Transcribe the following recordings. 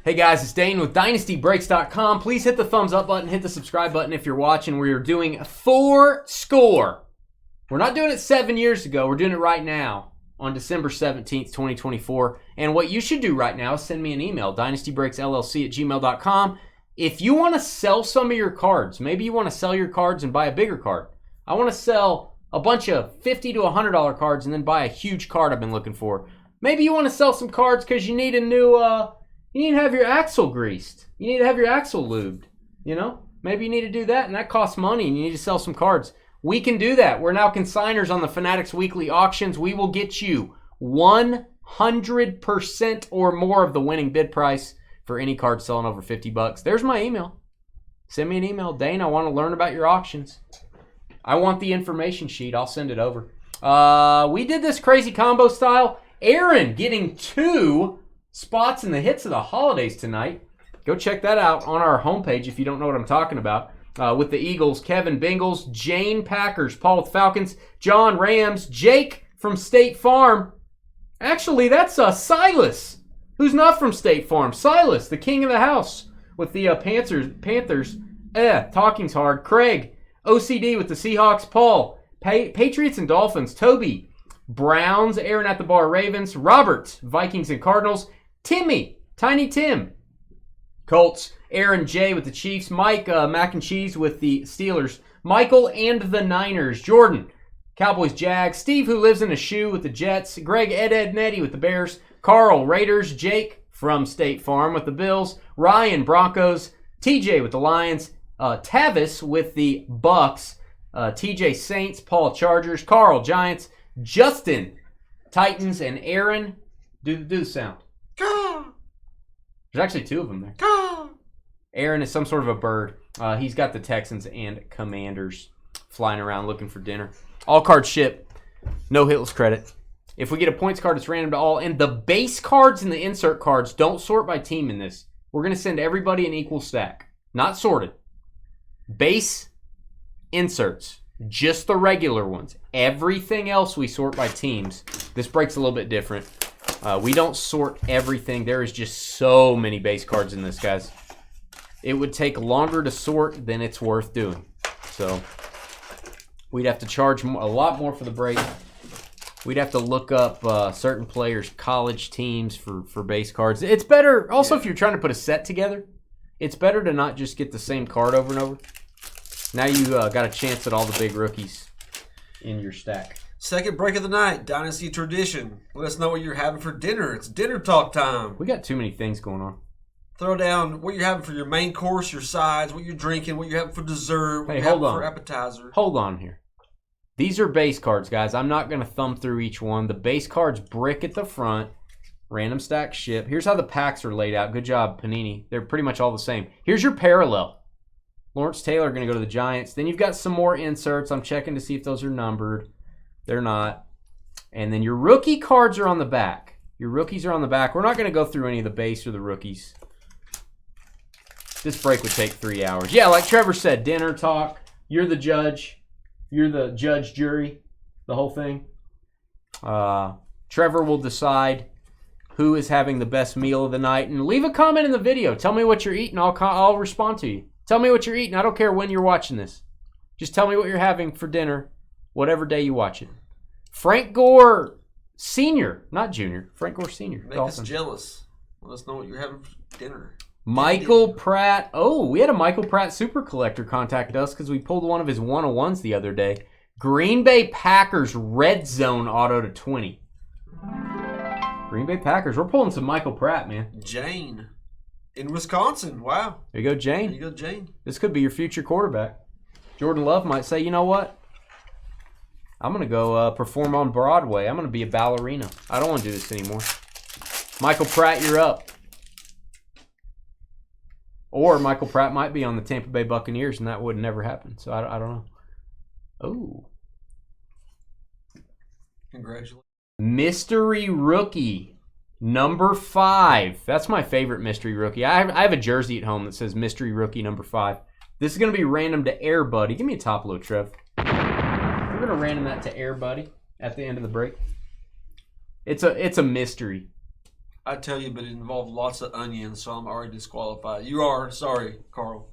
Hey guys, it's Dane with DynastyBreaks.com. Please hit the thumbs up button, hit the subscribe button if you're watching. We are doing 4 score. We're not doing it 7 years ago. We're doing it right now on December 17th, 2024. And what you should do right now is send me an email, dynastybreaksllc@gmail.com. If you want to sell some of your cards, maybe you want to sell your cards and buy a bigger card. I want to sell a bunch of $50 to $100 cards and then buy a huge card I've been looking for. Maybe you want to sell some cards because you need a new... You need to have your axle greased. You need to have your axle lubed. You know? Maybe you need to do that, and that costs money, and you need to sell some cards. We can do that. We're now consigners on the Fanatics Weekly Auctions. We will get you 100% or more of the winning bid price for any card selling over $50. There's my email. Send me an email. Dane, I want to learn about your auctions. I want the information sheet. I'll send it over. We did this crazy combo style. Aaron getting 2 spots in the hits of the holidays tonight. Go check that out on our homepage if you don't know what I'm talking about. With the Eagles, Kevin Bengals, Jane Packers, Paul with Falcons, John Rams, Jake from State Farm. Actually, that's Silas, who's not from State Farm. Silas, the king of the house with the Panthers. Talking's hard. Craig, OCD with the Seahawks. Paul, Patriots and Dolphins. Toby, Browns. Aaron at the bar, Ravens. Robert, Vikings and Cardinals. Timmy, Tiny Tim, Colts. Aaron J with the Chiefs. Mike, Mac and Cheese with the Steelers. Michael and the Niners. Jordan, Cowboys, Jags. Steve, who lives in a shoe with the Jets. Greg, Ed, Nettie with the Bears. Carl, Raiders. Jake from State Farm with the Bills. Ryan, Broncos. TJ with the Lions. Tavis with the Bucks. TJ, Saints. Paul, Chargers. Carl, Giants. Justin, Titans. And Aaron, do the sound. There's actually 2 of them there. Aaron is some sort of a bird. He's got the Texans and Commanders flying around looking for dinner. All cards ship. No hitless credit. If we get a points card, it's random to all. And the base cards and the insert cards don't sort by team in this. We're going to send everybody an equal stack. Not sorted. Base, inserts. Just the regular ones. Everything else we sort by teams. This break's a little bit different. We don't sort everything. There is just so many base cards in this, guys. It would take longer to sort than it's worth doing. So we'd have to charge a lot more for the break. We'd have to look up certain players' college teams for base cards. It's better, also if you're trying to put a set together, it's better to not just get the same card over and over. Now you got a chance at all the big rookies in your stack. Second break of the night, Dynasty Tradition. Let us know what you're having for dinner. It's dinner talk time. We got too many things going on. Throw down what you're having for your main course, your sides, what you're drinking, what you're having for dessert, what Hey, you're hold having on. for appetizer. Hold on here. These are base cards, guys. I'm not going to thumb through each one. The base cards brick at the front. Random stack ship. Here's how the packs are laid out. Good job, Panini. They're pretty much all the same. Here's your parallel. Lawrence Taylor going to go to the Giants. Then you've got some more inserts. I'm checking to see if those are numbered. They're not. And then your rookie cards are on the back. Your rookies are on the back. We're not going to go through any of the base or the rookies. This break would take 3 hours. Yeah, like Trevor said, dinner talk. You're the judge. You're the judge, jury, the whole thing. Trevor will decide who is having the best meal of the night. And leave a comment in the video. Tell me what you're eating. I'll respond to you. Tell me what you're eating. I don't care when you're watching this. Just tell me what you're having for dinner, whatever day you watch it. Frank Gore Sr., not Jr., Frank Gore Sr. Make us jealous. Let us know what you're having for dinner. Michael Pratt. Oh, we had a Michael Pratt super collector contact us because we pulled one of his 101s the other day. Green Bay Packers red zone auto to 20. Green Bay Packers. We're pulling some Michael Pratt, man. Jane in Wisconsin. Wow. There you go, Jane. There you go, Jane. This could be your future quarterback. Jordan Love might say, you know what? I'm going to go perform on Broadway. I'm going to be a ballerina. I don't want to do this anymore. Michael Pratt, you're up. Or Michael Pratt might be on the Tampa Bay Buccaneers, and that would never happen. So I don't know. Oh. Congratulations. Mystery rookie, number 5. That's my favorite mystery rookie. I have a jersey at home that says mystery rookie number 5. This is going to be random to Air Buddy. Give me a top load, Trev. We're going to random that to Air Buddy at the end of the break. It's a mystery. I tell you, but it involved lots of onions, so I'm already disqualified. You are. Sorry, Carl.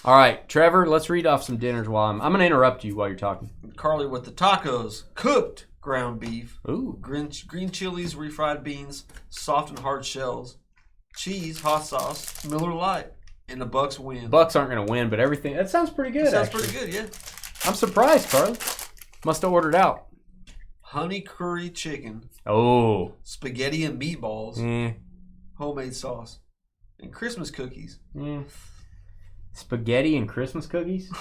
All right, Trevor, let's read off some dinners while I'm going to interrupt you while you're talking. Carly with the tacos. Cooked ground beef. Ooh. Green chilies, refried beans, soft and hard shells. Cheese, hot sauce, Miller Lite. And the Bucks win. Bucks aren't going to win, but everything... That sounds pretty good, Sounds actually. pretty good, yeah. I'm surprised, Carly. Must have ordered out. Honey curry chicken. Oh. Spaghetti and meatballs. Homemade sauce. And Christmas cookies. Spaghetti and Christmas cookies?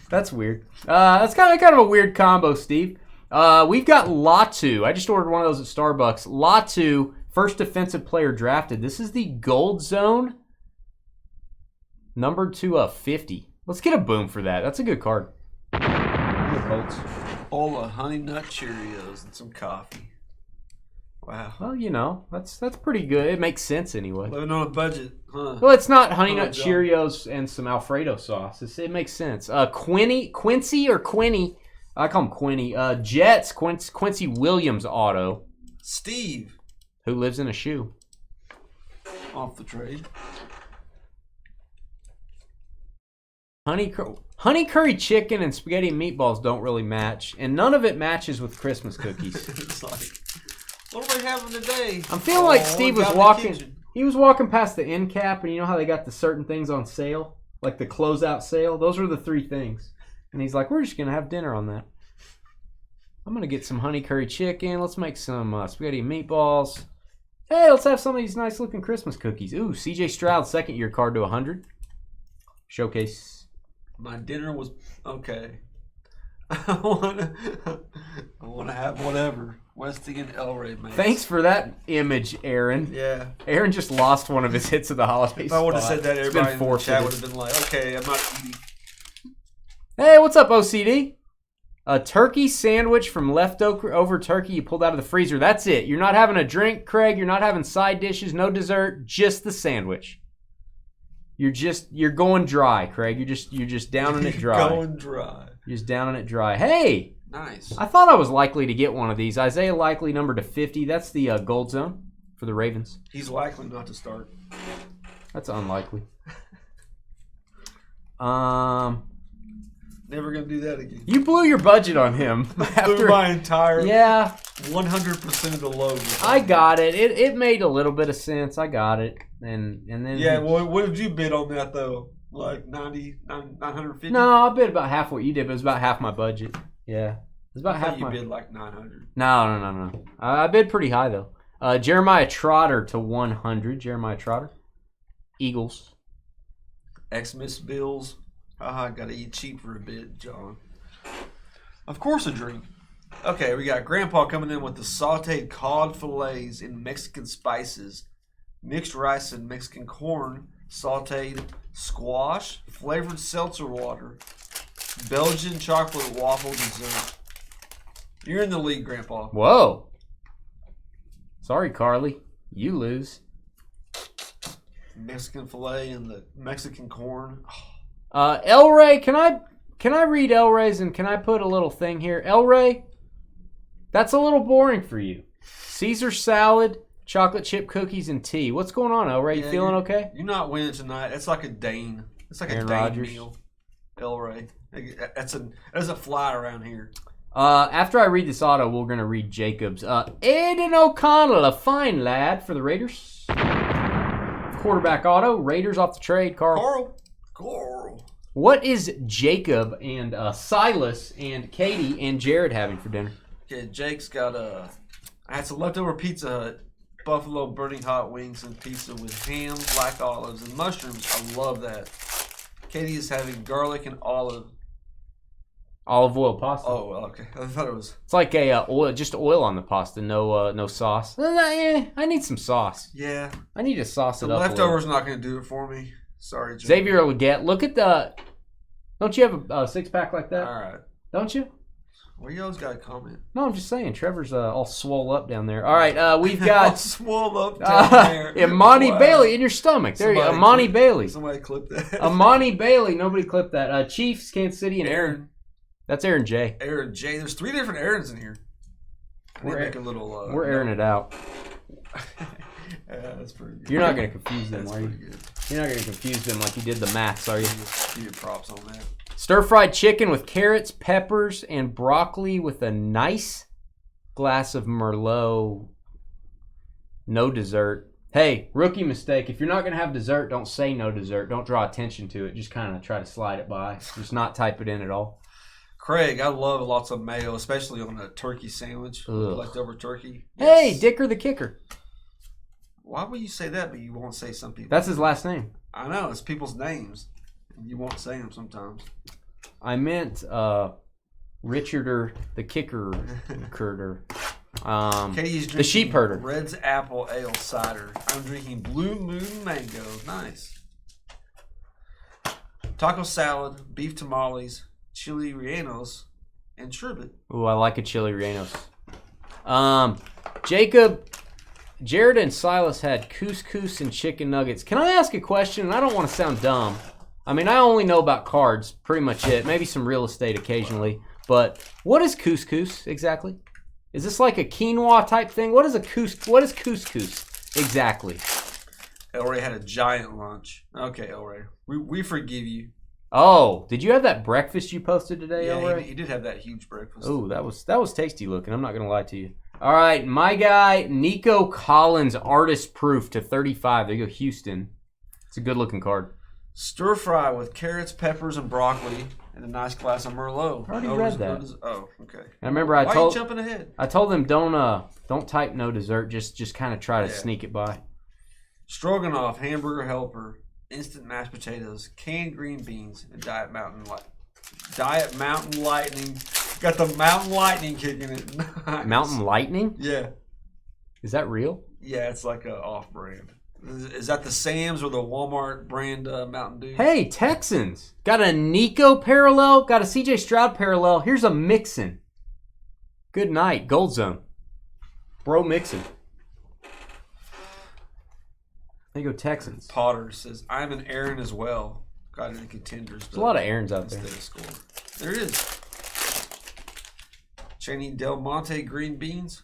That's weird. That's kind of a weird combo, Steve. We've got Latu. I just ordered one of those at Starbucks. Latu, first defensive player drafted. This is the gold zone. Numbered to 50. Let's get a boom for that. That's a good card. Good Colts. All Honey Nut Cheerios and some coffee. Wow. Well, you know, that's pretty good. It makes sense anyway. Living on a budget, huh? Well, it's not Honey Nut Cheerios and some Alfredo sauce. It makes sense. Quincy or Quinny. I call him Quinny. Jets, Quincy Williams auto. Steve. Who lives in a shoe. Off the trade. Honey curry chicken and spaghetti and meatballs don't really match, and none of it matches with Christmas cookies. It's like, what are we having today? I'm feeling like Steve was walking. He was walking past the end cap, and you know how they got the certain things on sale, like the closeout sale. Those were the 3 things, and he's like, "We're just gonna have dinner on that." I'm gonna get some honey curry chicken. Let's make some spaghetti and meatballs. Hey, let's have some of these nice looking Christmas cookies. Ooh, C.J. Stroud, second year card to 100. Showcase. My dinner was okay. I wanna have whatever Westinghouse Elray makes. Thanks for that image, Aaron. Yeah. Aaron just lost one of his hits of the holidays. If I would have said that, everybody in the chat would have been like, "Okay, I'm not eating." Hey, what's up, OCD? A turkey sandwich from leftover turkey you pulled out of the freezer. That's it. You're not having a drink, Craig. You're not having side dishes, no dessert, just the sandwich. You're going dry, Craig. You're just downing it dry. Going dry. You're just downing it dry. Hey, nice. I thought I was likely to get one of these. Isaiah Likely, number to 50. That's the gold zone for the Ravens. He's likely not to start. That's unlikely. Never gonna do that again. You blew your budget on him. Blew my entire 100% of the load. I got it. It made a little bit of sense. I got it. And then well, what did you bid on that though? Like 950? No, I bid about half what you did, but it was about half my budget. Yeah. It was about half you bid like 900. No. I bid pretty high though. Jeremiah Trotter to 100. Jeremiah Trotter. Eagles. Xmas Bills. Haha, gotta eat cheap for a bit, John. Of course a drink. Okay, we got Grandpa coming in with the sauteed cod fillets in Mexican spices, mixed rice and Mexican corn, sauteed squash, flavored seltzer water, Belgian chocolate waffle dessert. You're in the lead, Grandpa. Whoa. Sorry, Carly. You lose. Mexican filet and the Mexican corn. El Rey, can I read El Rey's and can I put a little thing here? El Rey, that's a little boring for you. Caesar salad, chocolate chip cookies, and tea. What's going on, El Rey? You feeling okay? You're not winning tonight. It's like a Dane. It's like Aaron a Dane Rodgers. meal. El Rey. That's a fly around here. After I read this auto, we're going to read Jacobs. Aiden O'Connell, a fine lad for the Raiders. Quarterback auto. Raiders off the trade. Carl. What is Jacob and Silas and Katie and Jared having for dinner? Okay, Jake's got I had some leftover Pizza Hut, buffalo burning hot wings and pizza with ham, black olives, and mushrooms. I love that. Katie is having garlic and olive oil pasta. Oh, okay. I thought it was. It's like just oil on the pasta, no sauce. I need some sauce. Yeah. I need to sauce it up. The leftovers not going to do it for me. Sorry, Jake. Xavier Leggett. Look at the. Don't you have a 6-pack like that? All right. Don't you? Well, you always got a comment. No, I'm just saying. Trevor's all swole up down there. All right, we've got swole up down there. Imani Bailey in your stomach. There you go. Imani Bailey. Somebody clip that. Imani Bailey. Nobody clipped that. Chiefs, Kansas City, and Aaron. That's Aaron J. Aaron J. There's 3 different Aarons in here. We're make a little. We're airing it out. That's pretty good. You're not going to confuse them, That's are you? pretty good. You're not going to confuse them like you did the maths, are you? Give you props on that. Stir-fried chicken with carrots, peppers, and broccoli with a nice glass of Merlot. No dessert. Hey, rookie mistake. If you're not going to have dessert, don't say no dessert. Don't draw attention to it. Just kind of try to slide it by. Just not type it in at all. Craig, I love lots of mayo, especially on a turkey sandwich. Ugh. Leftover turkey. Hey, Yes. Dicker the Kicker. Why would you say that, but you won't say some people? That's his last name. I know. It's people's names. You won't say them sometimes. I meant Richarder the Kicker. Katie's drinking the sheep herder. Red's Apple Ale Cider. I'm drinking Blue Moon Mango. Nice. Taco salad, beef tamales, chili rellenos, and sherbet. Ooh, I like a chili rellenos. Jared and Silas had couscous and chicken nuggets. Can I ask a question? And I don't want to sound dumb. I mean, I only know about cards, pretty much it. Maybe some real estate occasionally. But what is couscous exactly? Is this like a quinoa type thing? What is couscous exactly? Elray had a giant lunch. Okay, Elray. We forgive you. Oh, did you have that breakfast you posted today, Yeah, Elray? he did have that huge breakfast. Oh, that was tasty looking. I'm not going to lie to you. All right, my guy, Nico Collins, artist proof to 35. There you go, Houston. It's a good looking card. Stir fry with carrots, peppers, and broccoli, and a nice glass of Merlot. I already read that. Oh, okay. I remember Why are you jumping ahead? I told them don't type no dessert. Just kind of try to sneak it by. Stroganoff, hamburger helper, instant mashed potatoes, canned green beans, and Diet Mountain Lightning. Got the Mountain Lightning kicking it. Nice. Mountain Lightning? Yeah. Is that real? Yeah, it's like a off-brand. Is that the Sam's or the Walmart brand Mountain Dew? Hey, Texans. Got a Nico parallel. Got a CJ Stroud parallel. Here's a Mixon. Good night. Gold Zone. Bro Mixon. There you go, Texans. Potter says, I'm an Aaron as well. Got any contenders. There's a lot of Aarons out there. Score. There it is. Cheney Del Monte green beans.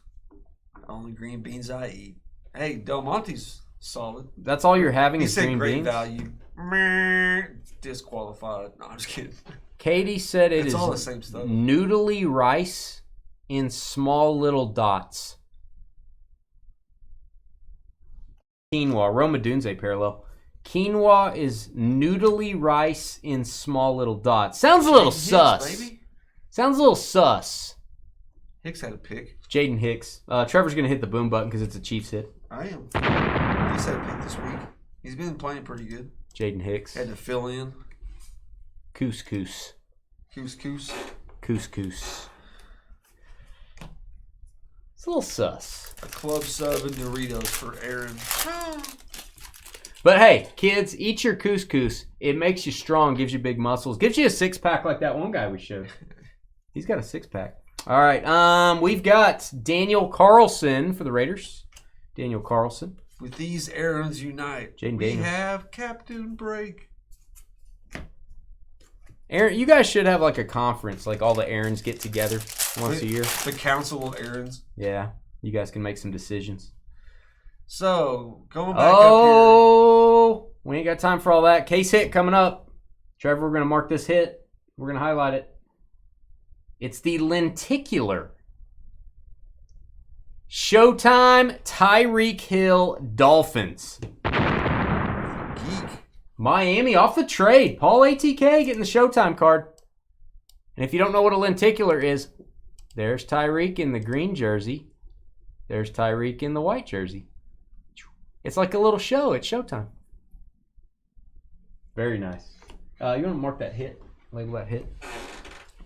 Only green beans I eat. Hey, Del Monte's solid. That's all you're having He is said green great beans? value. Meh, disqualified. No, I'm just kidding. Katie said It's all the same stuff. noodly rice in small little dots. Quinoa. Roma Dunze parallel. Quinoa is noodly rice in small little dots. Sounds a little sus. Baby. Sounds a little sus. Hicks had a pick. Jaden Hicks. Trevor's going to hit the boom button because it's a Chiefs hit. I am. He's had a pick this week. He's been playing pretty good. Jaden Hicks. Had to fill in. Couscous. Couscous. Couscous. It's a little sus. A club sub and Doritos for Aaron. But hey, kids, eat your couscous. It makes you strong, gives you big muscles, gives you a six-pack like that one guy we showed. He's got a six-pack. All right, we've got Daniel Carlson for the Raiders. Daniel Carlson. With these Aarons unite, Jaden we Daniels. have Captain Break. Aaron, you guys should have like a conference, like all the Aarons get together once a year. The Council of Aarons. Yeah, you guys can make some decisions. So, going back up We ain't got time for all that. Case hit coming up. Trevor, we're going to mark this hit. We're going to highlight it. It's the lenticular. Showtime, Tyreek Hill, Dolphins. here, Geek. Miami off the trade. Paul ATK getting the Showtime card. And if you don't know what a lenticular is, there's Tyreek in the green jersey. There's Tyreek in the white jersey. It's like a little show. It's Showtime. Very nice. You want to mark that hit? Label that hit.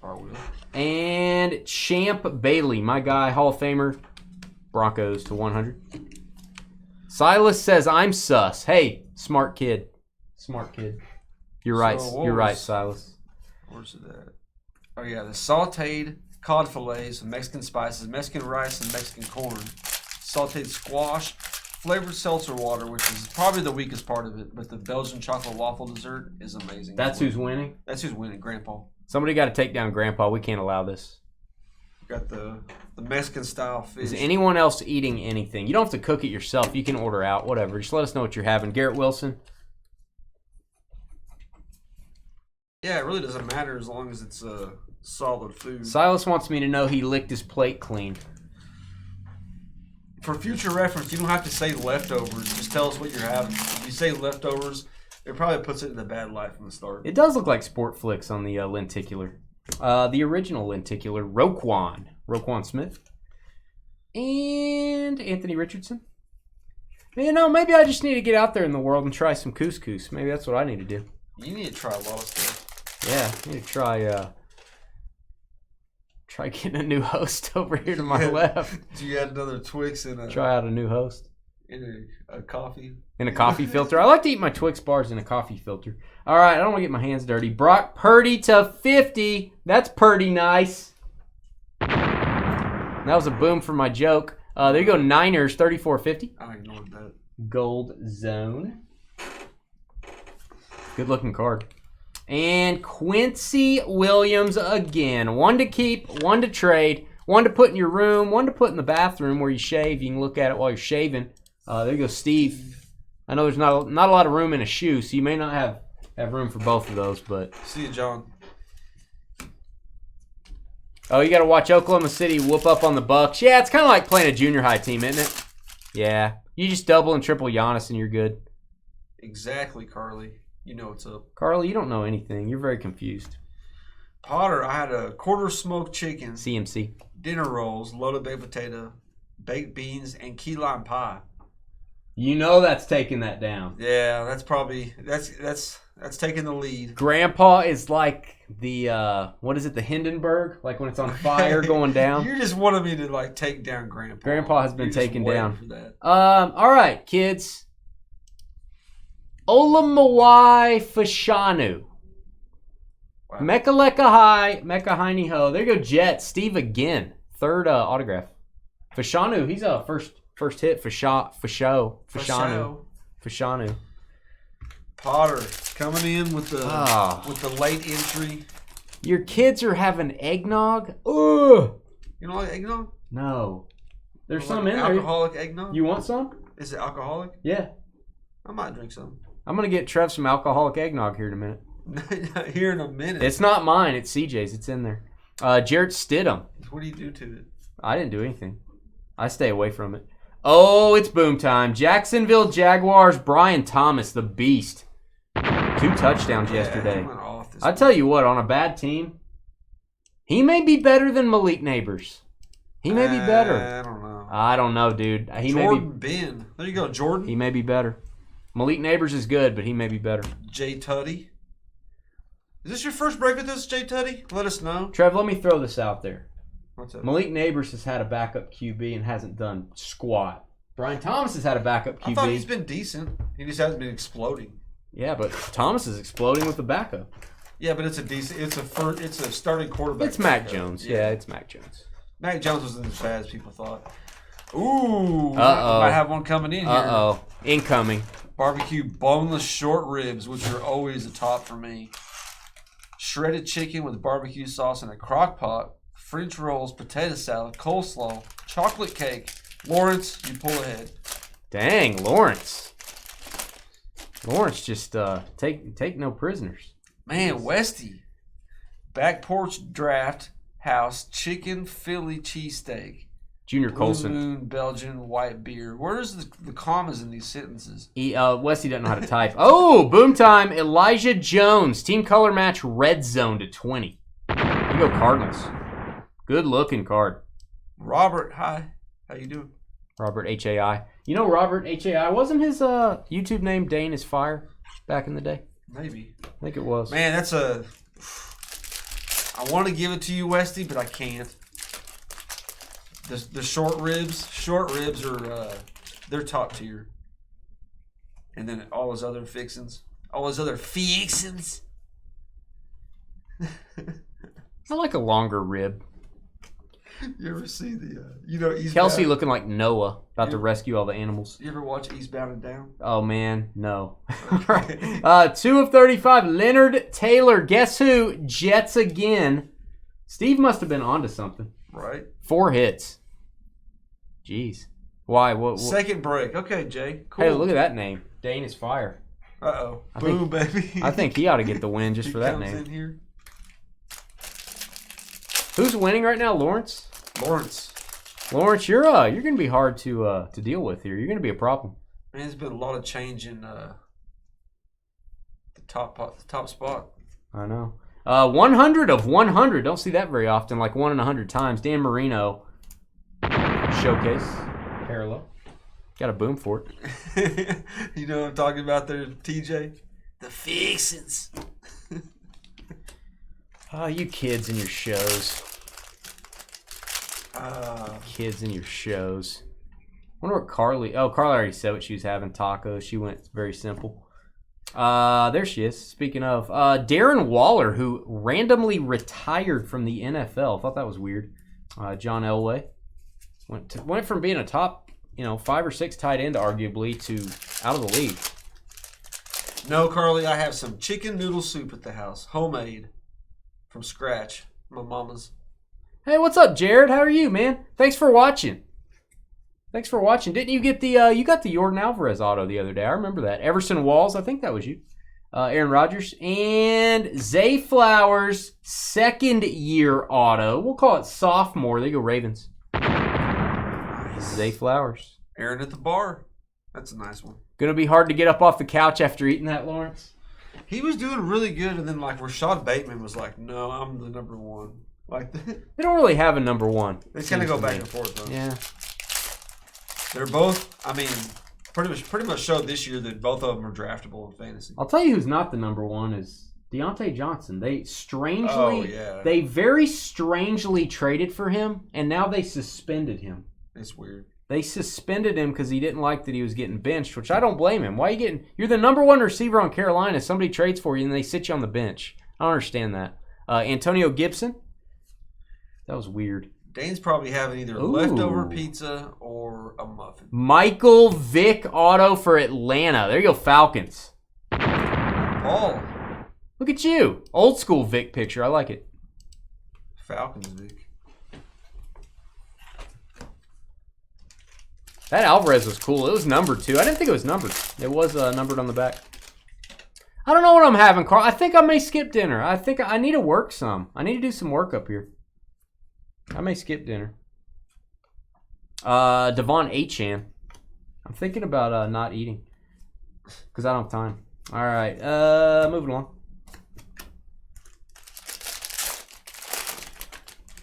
I will. And Champ Bailey, my guy, Hall of Famer, Broncos to 100. Silas says, I'm sus. Hey, smart kid. Smart kid. You're right. You're right, Silas. Where's it at? Oh, yeah, the sauteed cod fillets with Mexican spices, Mexican rice, and Mexican corn. Sauteed squash, flavored seltzer water, which is probably the weakest part of it, but the Belgian chocolate waffle dessert is amazing. That's who's winning? That's who's winning, Grandpa. Somebody got to take down Grandpa. We can't allow this. Got the Mexican style fish. Is anyone else eating anything? You don't have to cook it yourself. You can order out, whatever. Just let us know what you're having. Garrett Wilson. Yeah, it really doesn't matter as long as it's solid food. Silas wants me to know he licked his plate clean. For future reference, you don't have to say leftovers. Just tell us what you're having. If you say leftovers, it probably puts it in a bad light from the start. It does look like Sport Flicks on the lenticular. The original lenticular, Roquan Smith, and Anthony Richardson. You know, maybe I just need to get out there in the world and try some couscous. Maybe that's what I need to do. You need to try a lot of stuff. Yeah, I need to try getting a new host over here to my left. Do you add another Twix and try out a new host in a coffee? In a coffee filter. I like to eat my Twix bars in a coffee filter. All right, I don't want to get my hands dirty. Brock Purdy to 50. That's pretty nice. That was a boom for my joke. There you go, Niners, 34.50. I ignored that. Gold Zone. Good looking card. And Quincy Williams again. One to keep, one to trade, one to put in your room, one to put in the bathroom where you shave. You can look at it while you're shaving. There you go, Steve. I know there's not a lot of room in a shoe, so you may not have room for both of those. But see you, John. Oh, you got to watch Oklahoma City whoop up on the Bucks. Yeah, it's kind of like playing a junior high team, isn't it? Yeah. You just double and triple Giannis and you're good. Exactly, Carly. You know what's up. Carly, you don't know anything. You're very confused. Potter, I had a quarter smoked chicken. CMC. Dinner rolls, loaded baked potato, baked beans, and key lime pie. You know that's taking that down. Yeah, that's probably that's taking the lead. Grandpa is like the what is it, the Hindenburg? Like when it's on fire going down. You just wanted me to like take down Grandpa. Grandpa has been taken down. For that. All right, kids. Olamawai Fashanu. Wow. Mekaleka High, Mecca Heine Ho. There you go, Jets. Steve again. Third autograph. Fashanu, he's a first hit for Fashanu. Potter coming in with the late entry. Your kids are having eggnog? Ugh. You don't like eggnog? No. There's like some in there. Alcoholic eggnog? You want some? Is it alcoholic? Yeah. I might drink some. I'm going to get Trev some alcoholic eggnog here in a minute. Here in a minute. It's not mine. It's CJ's. It's in there. Jarrett Stidham. What do you do to it? I didn't do anything. I stay away from it. Oh, it's boom time. Jacksonville Jaguars, Brian Thomas, the beast. 2 touchdowns yesterday. I tell you what, on a bad team, he may be better than Malik Neighbors. He may be better. I don't know. I don't know, dude. Jordan Ben. There you go, Jordan. He may be better. Malik Neighbors is good, but he may be better. Jay Tutty. Is this your first break with this, Jay Tutty? Let us know. Trev, let me throw this out there. What's up? Malik Neighbors has had a backup QB and hasn't done squat. Brian Thomas has had a backup QB. I thought he's been decent. He just hasn't been exploding. Yeah, but Thomas is exploding with the backup. Yeah, but it's a starting quarterback. It's Mac Jones. Yeah, it's Mac Jones. Mac Jones wasn't as bad as people thought. Ooh. Uh-oh. Might have one coming in here. Uh-oh. Incoming. Barbecue boneless short ribs, which are always a top for me. Shredded chicken with barbecue sauce in a crock pot. French rolls, potato salad, coleslaw, chocolate cake. Lawrence, you pull ahead. Dang, Lawrence. Lawrence just take no prisoners. Man, Westy. Back porch draft house chicken Philly cheesesteak. Junior Colson. Blue Moon Belgian white beer. Where's the commas in these sentences? Westy doesn't know how to type. Oh, boom time. Elijah Jones. Team color match red zone to 20. You go Cardinals. Good looking card. Robert, hi. How you doing? Robert H.A.I. You know Robert H.A.I. Wasn't his YouTube name Dane is Fire back in the day? Maybe. I think it was. Man, that's a... I want to give it to you, Westy, but I can't. The short ribs are they're top tier. And then all his other fixins. I like a longer rib. You ever see the Kelsey looking like Noah about to rescue all the animals? You ever watch Eastbound and Down? Oh man, no. 2 of 35. Leonard Taylor. Guess who? Jets again. Steve must have been onto something. Right. 4 hits. Jeez. Why? What? Second break. Okay, Jay. Cool. Hey, look at that name. Dane is fire. Uh-oh. Boom, baby. I think he ought to get the win just for that comes name. in here. Who's winning right now? Lawrence? Lawrence, you're going to be hard to deal with here. You're going to be a problem. man, there's been a lot of change in the top spot. I know. 100 of 100. Don't see that very often, like 1 in 100 times. Dan Marino. Showcase. Parallel. Got a boom for it. You know what I'm talking about there, TJ? The fixins. Oh, you kids and your shows. Kids and your shows. I wonder what Carly... Oh, Carly already said what she was having. Tacos. She went very simple. There she is. Speaking of. Darren Waller, who randomly retired from the NFL. I thought that was weird. John Elway. Went from being a top, 5 or 6 tight end, arguably, to out of the league. No, Carly, I have some chicken noodle soup at the house. Homemade. From scratch. My mama's. Hey, what's up, Jared? How are you, man? Thanks for watching. Didn't you get you got the Jordan Alvarez auto the other day? I remember that. Everson Walls, I think that was you. Aaron Rodgers. And Zay Flowers, second year auto. We'll call it sophomore. There you go, Ravens. Nice. Zay Flowers. Aaron at the bar. That's a nice one. Gonna be hard to get up off the couch after eating that, Lawrence. He was doing really good, and then Rashad Bateman was like, "No, I'm the number one." They don't really have a number one. They kind of go back and forth, though. Yeah. They're both. I mean, pretty much showed this year that both of them are draftable in fantasy. I'll tell you who's not the number one is Deontay Johnson. They very strangely traded for him, and now they suspended him. It's weird. They suspended him because he didn't like that he was getting benched, which I don't blame him. Why are you getting... You're the number one receiver on Carolina. Somebody trades for you, and they sit you on the bench. I don't understand that. Antonio Gibson. That was weird. Dane's probably having either leftover pizza or a muffin. Michael Vick auto for Atlanta. There you go, Falcons. Paul. Look at you. Old school Vick picture. I like it. Falcons Vick. That Alvarez was cool. It was numbered, too. I didn't think it was numbered. It was numbered on the back. I don't know what I'm having, Carl. I think I may skip dinner. I think I need to work some. I need to do some work up here. I may skip dinner. Devon Achane. I'm thinking about not eating because I don't have time. All right. Moving along.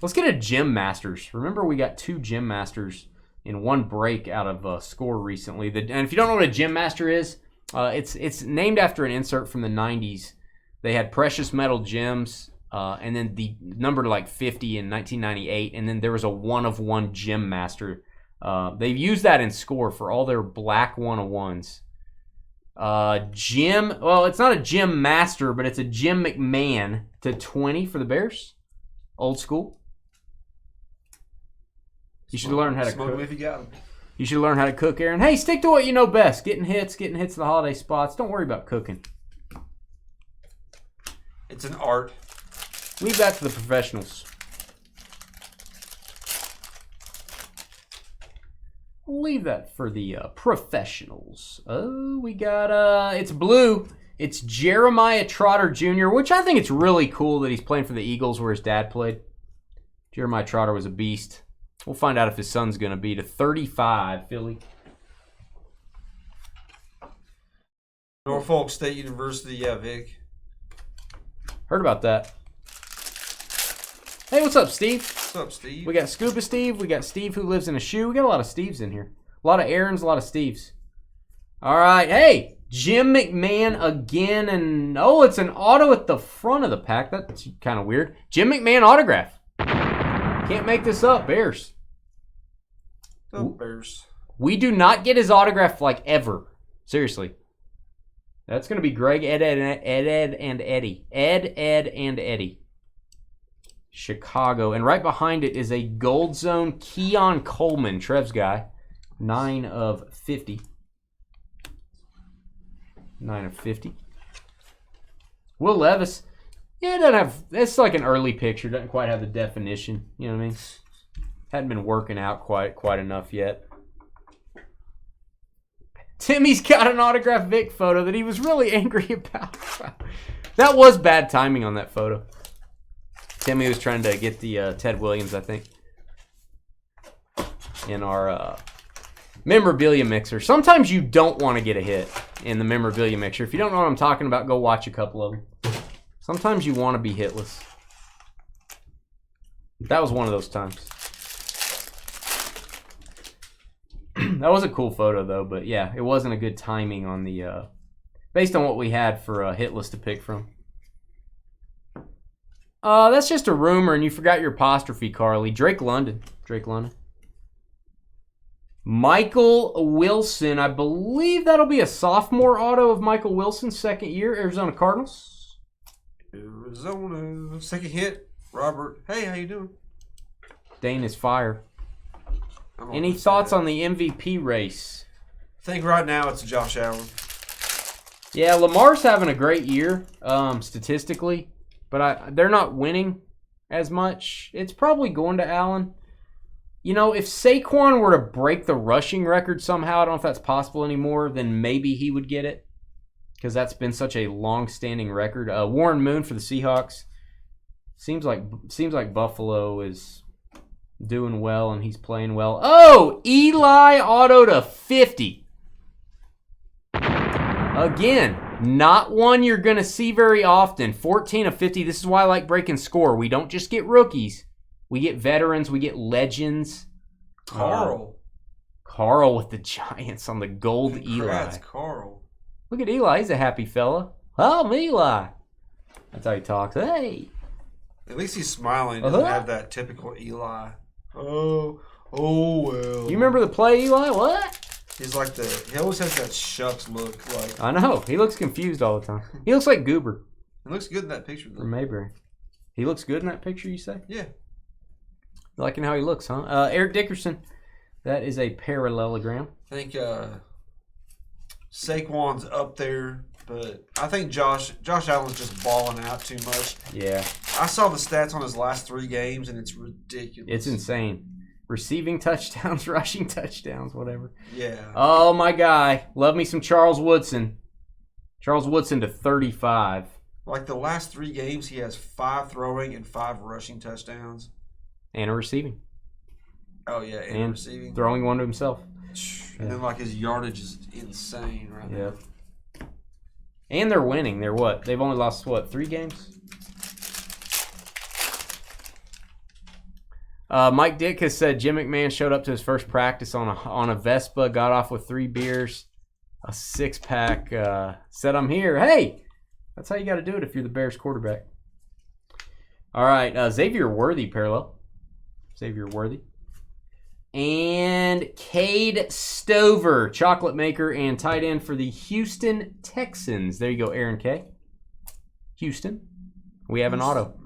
Let's get a Gym Masters. Remember, we got 2 Gym Masters in one break out of Score recently. And if you don't know what a Gym Master is, it's named after an insert from the 90s. They had precious metal gems, and then the number like 50 in 1998, and then there was a 1-of-1 Gym Master. They've used that in Score for all their black 1-of-1s. It's not a Gym Master, but it's a Jim McMahon to 20 for the Bears. Old school. You should learn how to cook. If you got them. You should learn how to cook, Aaron. Hey, stick to what you know best. Getting hits to the holiday spots. Don't worry about cooking. It's an art. Leave that to the professionals. Leave that for the professionals. Oh, we got, it's blue. It's Jeremiah Trotter Jr., which I think it's really cool that he's playing for the Eagles where his dad played. Jeremiah Trotter was a beast. We'll find out if his son's going to be to 35, Philly. Norfolk State University, yeah, Vic. Heard about that. Hey, what's up, Steve? What's up, Steve? We got Scuba Steve. We got Steve who lives in a shoe. We got a lot of Steves in here. A lot of Aarons, a lot of Steves. All right. Hey, Jim McMahon again. And, it's an auto at the front of the pack. That's kind of weird. Jim McMahon autograph. Can't make this up, Bears. The Bears. We do not get his autograph ever. Seriously. That's going to be Greg, Ed, and Eddie. Ed, and Eddie. Chicago. And right behind it is a Gold Zone Keon Coleman, Trev's guy. 9 of 50. 9 of 50. Will Levis. Yeah, it doesn't have... It's like an early picture. Doesn't quite have the definition. You know what I mean? Hadn't been working out quite enough yet. Timmy's got an autographed Vic photo that he was really angry about. That was bad timing on that photo. Timmy was trying to get the Ted Williams, I think, in our memorabilia mixer. Sometimes you don't want to get a hit in the memorabilia mixer. If you don't know what I'm talking about, go watch a couple of them. Sometimes you want to be hitless. That was one of those times. That was a cool photo, though. But yeah, it wasn't a good timing on the... based on what we had for hitless to pick from. That's just a rumor, and you forgot your apostrophe, Carly. Drake London. Michael Wilson. I believe that'll be a sophomore auto of Michael Wilson, second year, Arizona Cardinals. Arizona. Second hit. Robert. Hey, how you doing? Dane is fire. Any thoughts on the MVP race? I think right now it's Josh Allen. Yeah, Lamar's having a great year, statistically, but they're not winning as much. It's probably going to Allen. You know, if Saquon were to break the rushing record somehow, I don't know if that's possible anymore, then maybe he would get it, because that's been such a long-standing record. Warren Moon for the Seahawks. Seems like Buffalo is doing well and he's playing well. Oh, Eli auto to 50. Again, not one you're going to see very often. 14 of 50. This is why I like breaking score. We don't just get rookies. We get veterans. We get legends. Carl with the Giants on the gold Congrats, Eli. Carl. Look at Eli. He's a happy fella. Oh, I'm Eli. That's how he talks. Hey. At least he's smiling. He doesn't have that typical Eli. Oh well. You remember the play, Eli? What? He's like he always has that shucks look. Like I know. He looks confused all the time. He looks like Goober. He looks good in that picture, though. From Mayberry. He looks good in that picture, you say? Yeah. Liking how he looks, huh? Eric Dickerson. That is a parallelogram. I think Saquon's up there, but I think Josh Allen's just balling out too much. Yeah. I saw the stats on his last 3 games, and it's ridiculous. It's insane. Receiving touchdowns, rushing touchdowns, whatever. Yeah. Oh, my guy. Love me some Charles Woodson. Charles Woodson to 35. Like the last 3 games, he has 5 throwing and 5 rushing touchdowns. And a receiving. Oh, yeah, and receiving. Throwing one to himself. And then, like, his yardage is insane right now. And they're winning. They're what? They've only lost, 3 games? Mike Dick has said Jim McMahon showed up to his first practice on a Vespa, got off with 3 beers, a 6-pack, said, I'm here. Hey! That's how you got to do it if you're the Bears quarterback. All right, Xavier Worthy parallel. Xavier Worthy. And Cade Stover, chocolate maker and tight end for the Houston Texans. There you go, Aaron K. Houston. We have an auto.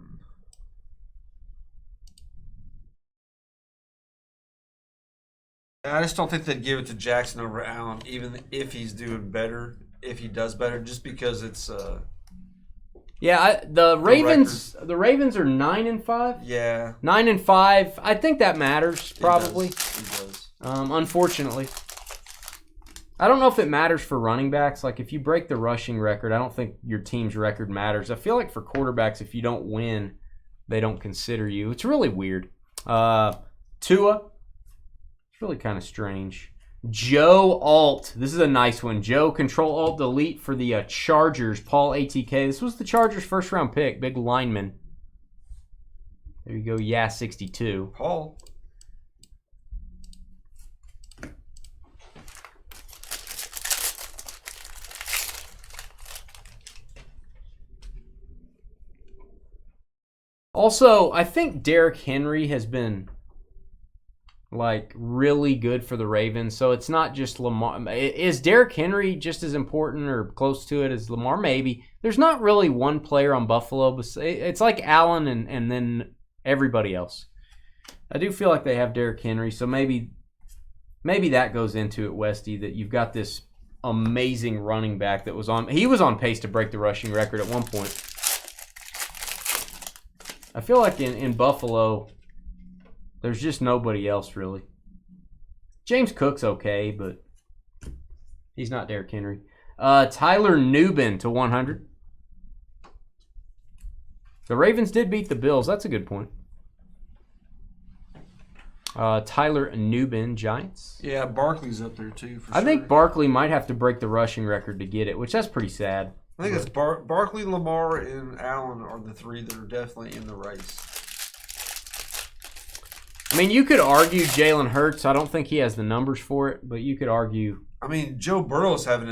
I just don't think they'd give it to Jackson over Allen, even if he's doing better, if he does better, just because it's the Ravens are 9-5. Yeah. 9-5. I think that matters, probably. It does. Unfortunately. I don't know if it matters for running backs. Like, if you break the rushing record, I don't think your team's record matters. I feel like for quarterbacks, if you don't win, they don't consider you. It's really weird. Tua. It's really kind of strange. Joe Alt. This is a nice one. Joe, Control Alt Delete for the Chargers. Paul ATK. This was the Chargers' first round pick. Big lineman. There you go. Yeah, 62. Paul. Also, I think Derrick Henry has been really good for the Ravens. So it's not just Lamar. Is Derrick Henry just as important or close to it as Lamar? Maybe. There's not really one player on Buffalo. But it's like Allen and then everybody else. I do feel like they have Derrick Henry. So maybe that goes into it, Westy, that you've got this amazing running back that was on pace to break the rushing record at one point. I feel like in Buffalo, There's just nobody else, really. James Cook's okay, but he's not Derrick Henry. Tyler Nubin to 100. The Ravens did beat the Bills. That's a good point. Tyler Nubin, Giants. Yeah, Barkley's up there too. I think Barkley might have to break the rushing record to get it, which that's pretty sad. I think it's Barkley, Lamar, and Allen are the three that are definitely in the race. I mean, you could argue Jalen Hurts. I don't think he has the numbers for it, but you could argue. I mean, Joe Burrow's having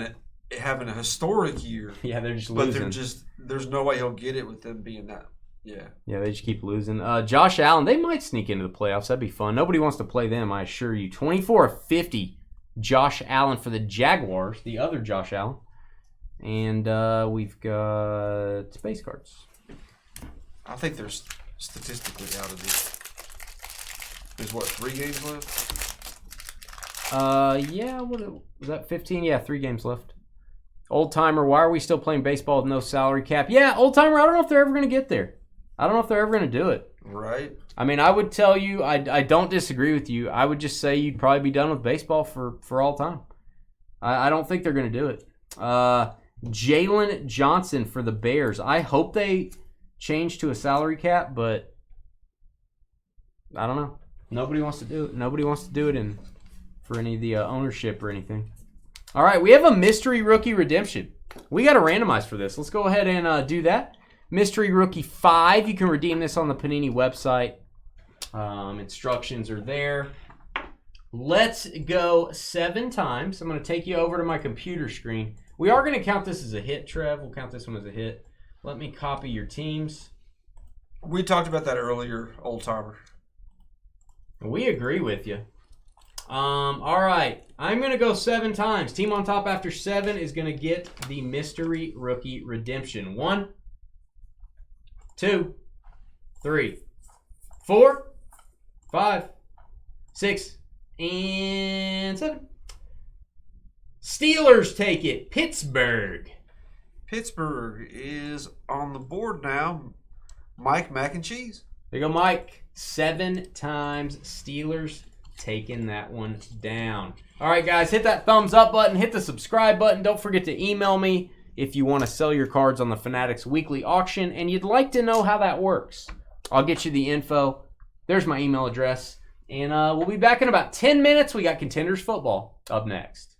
a historic year. Yeah, they're just losing. But there's no way he'll get it with them being that. Yeah. Yeah, they just keep losing. Josh Allen, they might sneak into the playoffs. That'd be fun. Nobody wants to play them, I assure you. 24 of 50, Josh Allen for the Jaguars, the other Josh Allen. And we've got space cards. I think they're statistically out of this. There's what, 3 games left? Yeah, what was that, 15? Yeah, 3 games left. Old Timer, why are we still playing baseball with no salary cap? Yeah, Old Timer, I don't know if they're ever going to get there. I don't know if they're ever going to do it. Right. I mean, I would tell you, I don't disagree with you. I would just say you'd probably be done with baseball for all time. I don't think they're going to do it. Jalen Johnson for the Bears. I hope they change to a salary cap, but I don't know. Nobody wants to do it. Nobody wants to do it for any of the ownership or anything. All right, we have a mystery rookie redemption. We got to randomize for this. Let's go ahead and do that. Mystery Rookie 5. You can redeem this on the Panini website. Instructions are there. Let's go 7 times. I'm going to take you over to my computer screen. We are going to count this as a hit, Trev. We'll count this one as a hit. Let me copy your teams. We talked about that earlier, Old Timer. We agree with you. All right. I'm going to go 7 times. Team on top after 7 is going to get the Mystery Rookie redemption. 1, 2, 3, 4, 5, 6, and 7. Steelers take it. Pittsburgh. Pittsburgh is on the board now. Mike Mac and Cheese. There you go, Mike. 7 times. Steelers taking that one down. All right, guys, hit that thumbs up button. Hit the subscribe button. Don't forget to email me if you want to sell your cards on the Fanatics Weekly Auction and you'd like to know how that works. I'll get you the info. There's my email address. And we'll be back in about 10 minutes. We got Contenders Football up next.